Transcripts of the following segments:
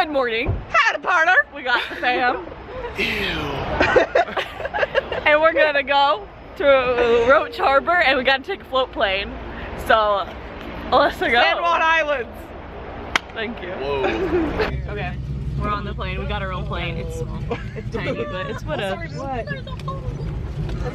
Good morning. Howdy, partner. We got the fam. And we're gonna go to Roach Harbor and we gotta take a float plane. So, let's go. San Juan Islands. Thank you. Whoa. Okay, we're on the plane. We got our own plane. It's small. It's tiny, but it's whatever. What? That's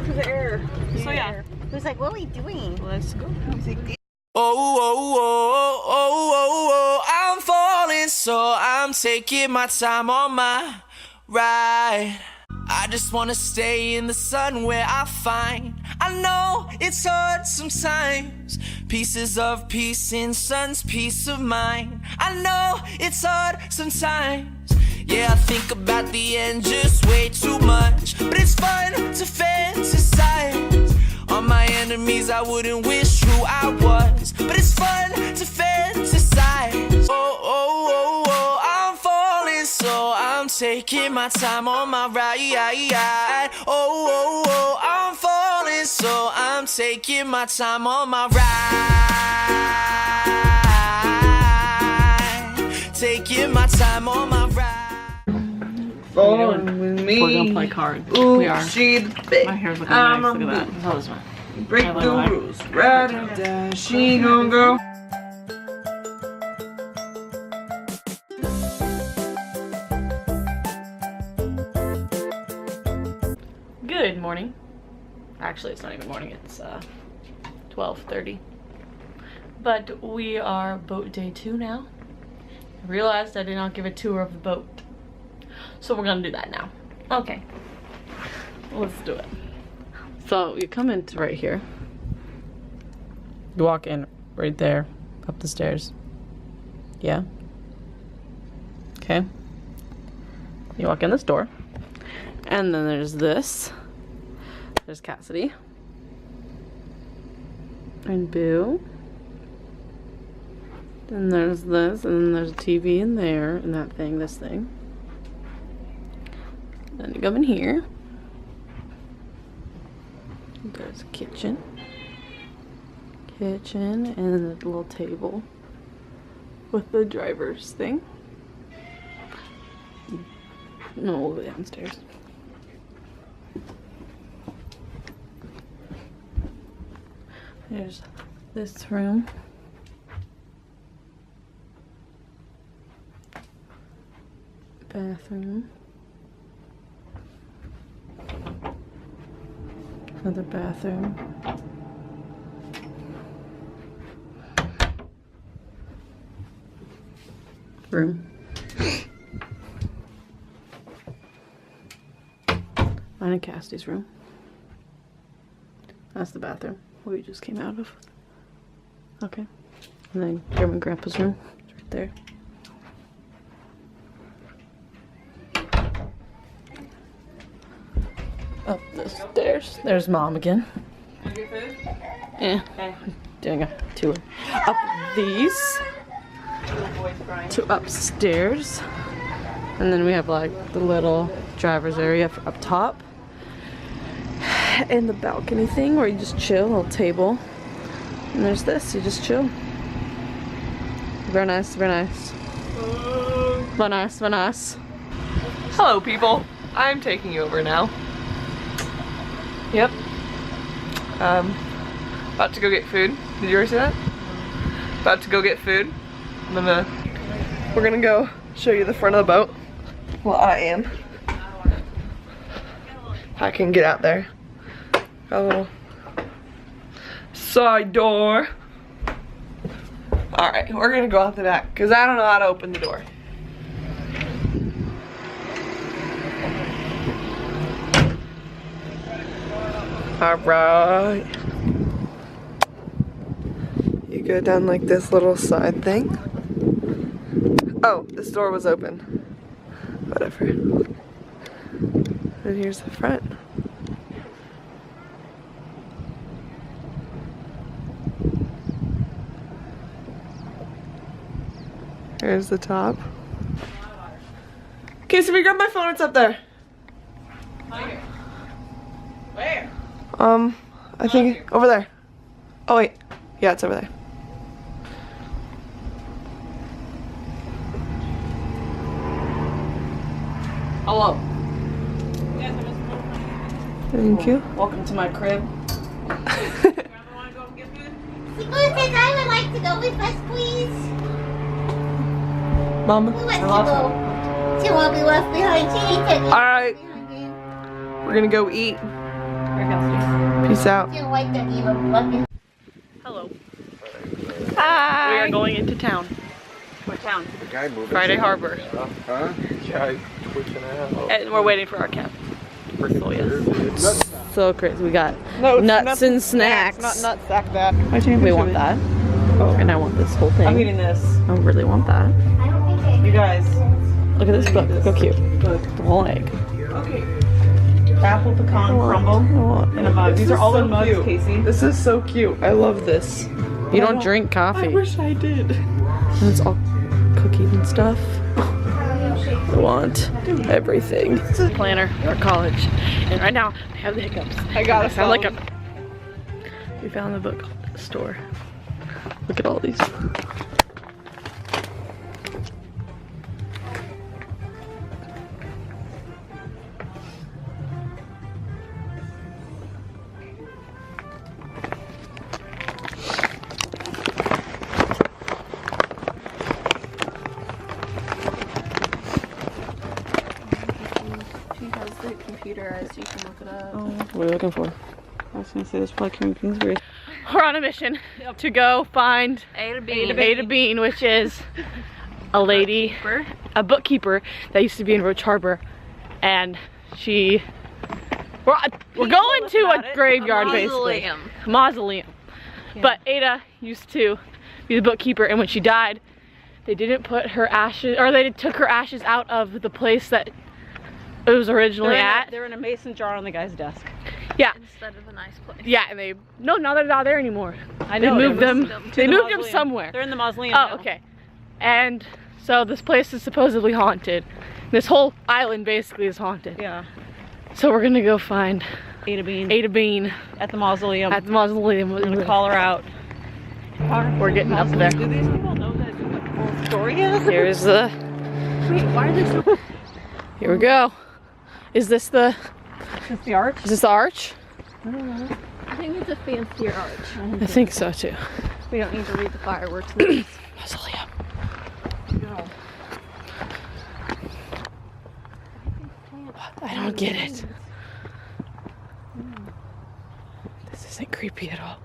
because of air. So yeah, He was like, what are we doing? let's go. Oh, I'm falling, so I'm taking my time on my ride. I just wanna stay in the sun where I find. I know it's hard sometimes. Pieces of peace in sun's peace of mind. I know it's hard sometimes. Yeah, I think about the end just way too much. But it's fun to fantasize. On my enemies, I wouldn't wish who I was. But it's fun to fantasize. Oh, I'm falling, so I'm taking my time on my ride. Oh, I'm falling, so I'm taking my time on my ride. Taking my time on my ride. Falling with me. We're gonna play cards. Ooh, We are. she's big. My hair's looking nice. Look at that. That was mine. Break the rules. Ride or die. She gon' go. Good morning. Actually, it's not even morning. It's 12:30. But we are boat day 2 now. I realized I did not give a tour of the boat. So we're gonna do that now. Okay. Let's do it. So you come into right here. You walk in right there, up the stairs. Yeah. Okay. You walk in this door. And then there's this. There's Cassidy. And Boo. Then there's this, and then there's a TV in there, and that thing, this thing. Then you come in here. There's a kitchen. And then a little table with the driver's thing. No, we'll go downstairs. There's this room. Bathroom. Another bathroom. Room. Mine and Cassidy's room. That's the bathroom we just came out of. Okay. And then Grandma and Grandpa's room. It's right there. Up the stairs. There's Mom again. Want to get food? Yeah. Okay. Doing a tour. Up these. To upstairs. And then we have like the little driver's area up top. And the balcony thing where you just chill, a little table. And there's this, you just chill. Very nice, very nice. Very nice, very nice. Hello, people. I'm taking you over now. Yep. About to go get food. Did you already see that? About to go get food. We're gonna go show you the front of the boat. Well, I am. I can get out there. Got a little side door. Alright, we're gonna go out the back because I don't know how to open the door. Alright. You go down like this little side thing. Oh, this door was open. Whatever. And here's the front. Here's the top. Okay, so we grab my phone, it's up there. Where? I think over there. Oh wait, yeah, it's over there. Hello. Thank you. Welcome to my crib. Sigmund says I would like to go with us, please. Mama. Who wants to go? She won't be left behind. She ain't taking Alright. behind. We're gonna go eat. Peace out. She don't like that evil fucking. Hello. Hi. We are going into town. What town? Friday Harbor. Huh? Yeah, twitching out. And we're waiting for our cab. So yes. So crazy. We got No, nuts and snacks. Not nutsack that. We want that. Oh, and I want this whole thing. I'm eating this. I really want that. I don't think they. You guys. Look at this book. Look how cute. The whole egg. Okay. Apple pecan crumble in a mug. These are all in mugs, Casey. This is so cute. I love this. You don't drink coffee. I wish I did. And it's all cookies and stuff. I want everything. This is a planner for college. And right now, I have the hiccups. I got sound like a... We found the book store. Look at all these. Computerized, you can look it up. What are you looking for? I was gonna say there's probably Karen Kingsbury. We're on a mission to go find A to B. Ada Bean, which is a lady, a bookkeeper that used to be in Roach Harbor, and we're going to a graveyard basically. Mausoleum. Yeah. But Ada used to be the bookkeeper, and when she died, they didn't put her ashes, or they took her ashes out of the place that it was originally They're in a mason jar on the guy's desk. Yeah. Instead of a nice place. Yeah, and now they're not there anymore. I know. They moved them. They moved them mausoleum. somewhere. They're in the mausoleum Oh, now. okay. And so this place is supposedly haunted. This whole island basically is haunted. Yeah. So we're gonna go find Ada Bean. Ada Bean At the mausoleum. at the mausoleum. We're gonna call her out. We're getting up there. Do these people know that what the whole story is? Here's the. Wait, why are they so... Here we go. Is this the? Is this the arch? Is this the arch? I think it's a fancier arch. I think so too. We don't need to read the fireworks names. Mausoleum. I don't get it. This isn't creepy at all.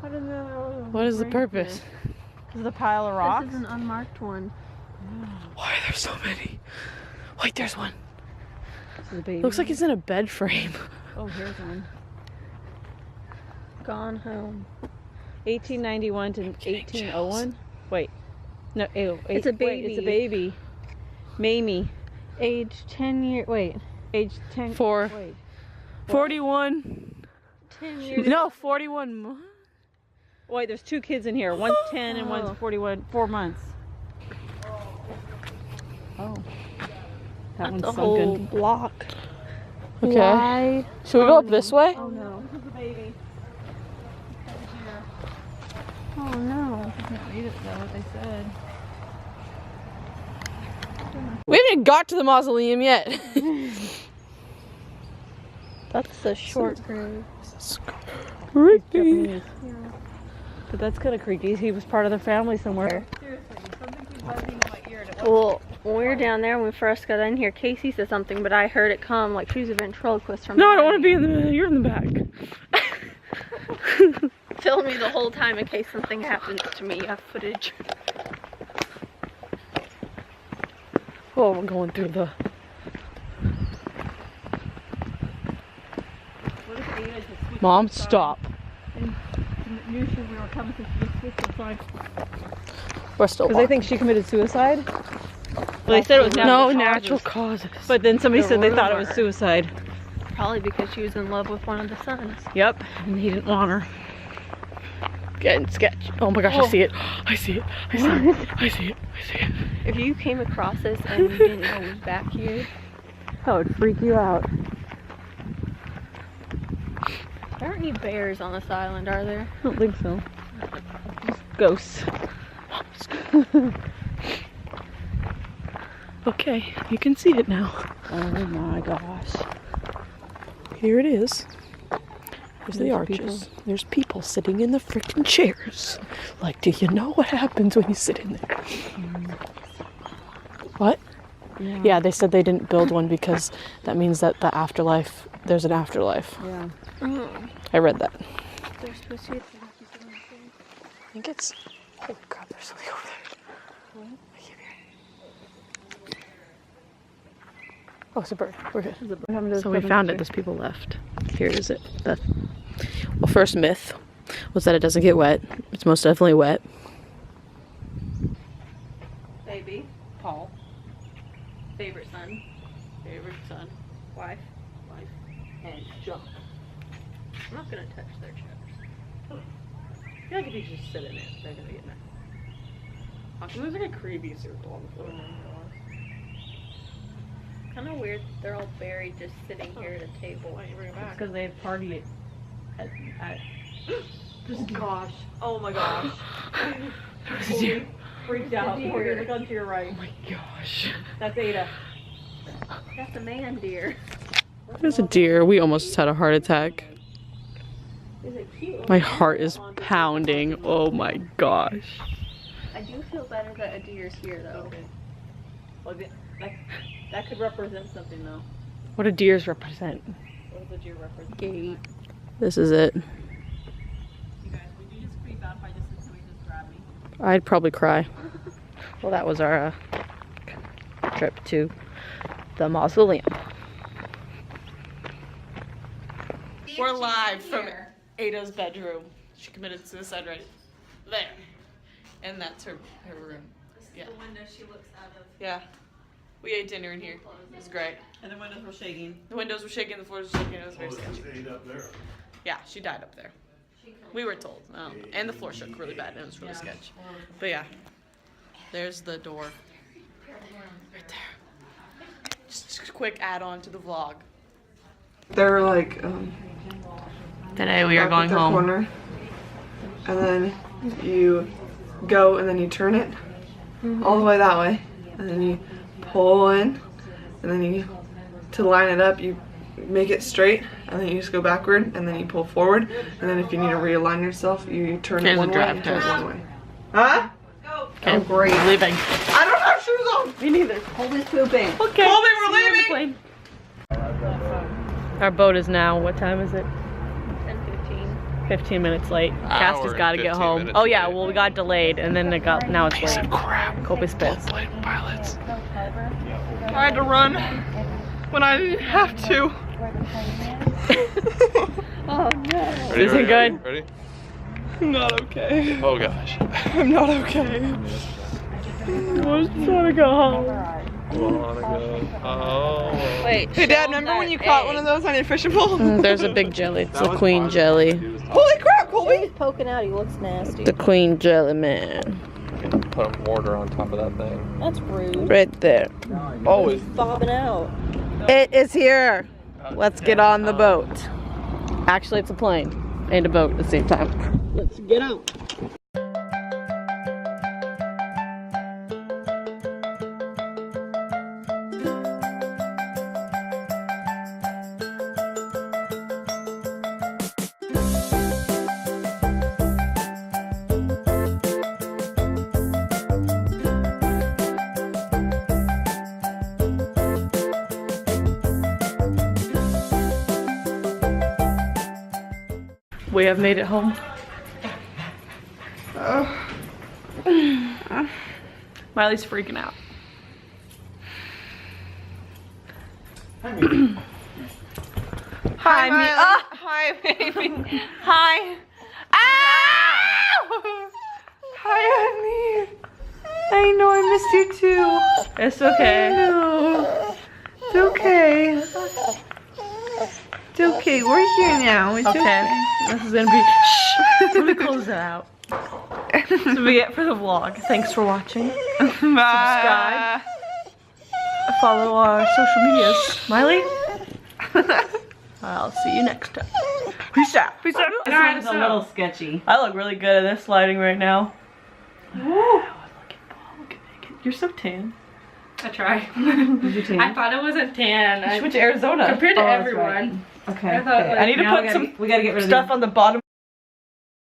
I don't know. What is the purpose? This is a pile of rocks. This is an unmarked one. Why are there so many? Wait, there's one. This is a baby. Looks like it's in a bed frame. Oh, here's one. Gone home. 1891 to 1801. Wait. No, ew, It's a Wait, it's a baby. baby. Mamie. Age 10 years. Wait. Age 10. Four. Wait. 41. 10 years. No, 41. Wait, there's two kids in here. One's 10 and one's 41. 4 months. Oh. That one's a sunken. whole block. Okay. Why? Should we go up this way? Oh no. This is a baby. Oh no. I can't read it though, what they said. We haven't even got to the mausoleum yet. That's a short grave. Creepy. But that's kind of creepy. He was part of the family somewhere. Well, when we were down there when we first got in here, Casey said something, but I heard it come like she was a ventriloquist from No, I don't want to behind be in the. You're in the back. me. Film me the whole time in case something happens to me. You have footage. Oh, we're going through the. Mom, stop. Usually we were coming to suicide. We're still. Because they think she committed suicide. Well, they said it was no natural natural causes. causes. But then somebody said they thought it was suicide. Probably because she was in love with one of the sons. Yep. And he didn't want her. Getting sketch. Oh my gosh, I see it. I see it. I see it. I see it. I see it. If you came across this and you didn't know it was back here, That would freak you out. there aren't any bears on this island, are there? I don't think so. Just ghosts. Okay, you can see it now. Oh my gosh. Here it is. There's the arches. There's people sitting in the freaking chairs. Like, do you know what happens when you sit in there? What? Yeah, they said they didn't build one because that means that the afterlife, there's an afterlife. Yeah. I read that. There's supposed to be I think it's, holy crap, there's something over there. What? I keep hearing. Oh, it's a bird. We're good. So we found it. Those people left. Here is it. Well, first myth was that it doesn't get wet. It's most definitely wet. Baby, Paul, favorite son, wife, and John. I'm not gonna touch their chairs. I feel like if you just sit in it, they're gonna get mad. There's like a creepy circle on the floor. kind of weird. They're all buried just sitting here at a table. It's because they party at oh gosh. Oh my gosh. Freaked out. Here, look onto your right. Oh my gosh. That's Ada. That's a man deer. There's a deer. We almost had a heart attack. Is it cute? My heart is pounding. Oh my gosh. I do feel better that a deer's here though. Well, that could represent something though. What do deers represent? What does the deer represent? Gate. This is it. You guys, would you just creep out if I just said somebody just grabbed me? I'd probably cry. Well, that was our trip to the mausoleum. We're live from Ada's bedroom. She committed suicide right there. And that's her room. Yeah. The window she looks out of. Yeah. We ate dinner in here. It was great. And the windows were shaking. The windows were shaking, the floors were shaking. It was very sketchy. Yeah, she died up there. We were told. And the floor shook really bad and it was really sketchy. But yeah, there's the door. Right there. Just a quick add-on to the vlog. They're like Today we are up going at the home. corner, and then you go and then you turn it all the way that way, and then you pull in, and then you, to line it up, you make it straight, and then you just go backward, and then you pull forward, and then if you need to realign yourself, you turn it Here's one a way drive and turn it test. one way. Huh? Okay, great. We're leaving. I don't have shoes on. Me neither. Colby's pooping. Okay. Colby, we're leaving. Our boat is now, what time is it? 10:15. 15 minutes late. Hour Cassie's and got to get 15 home. minutes Oh yeah, late. well we got delayed and then it got, now it's late. Crap. Colby's pissed. Pilots. I had to run when I didn't have to. Oh no. Ready, Isn't ready, good. Ready? I'm not okay. Oh gosh. I'm not okay. I just want to go home. Wanna go? Oh. Wait. Hey Dad, remember when you caught one of those on your fishing pole? There's a big jelly. It's the queen jelly. Holy crap, Colby! He's poking out. He looks nasty. The queen jelly man. Put a mortar on top of that thing. That's rude. Right there. Always. Bobbing out. It is here. Let's get on the boat. Actually, it's a plane and a boat at the same time. Let's get out. We have made it home. Miley's freaking out. Hi, Miley. Hi, baby. Hi. Ow! Hi, honey. I know I missed you too. It's okay. It's okay. It's okay. We're here now. It's Okay. This is gonna be. Shh. Let me close that out. This will be it for the vlog. Thanks for watching. Subscribe. Follow our social medias. Miley? I'll see you next time. Peace out. Peace out. This one's a little sketchy. I look really good at this lighting right now. Wow, look at Paul. Look at Megan. You're so tan. I try. Did you tan? I thought it was a tan. She went to Arizona. Compared to Oh, that's everyone. right. Okay. I thought, I need to now put some we gotta get rid of stuff on the bottom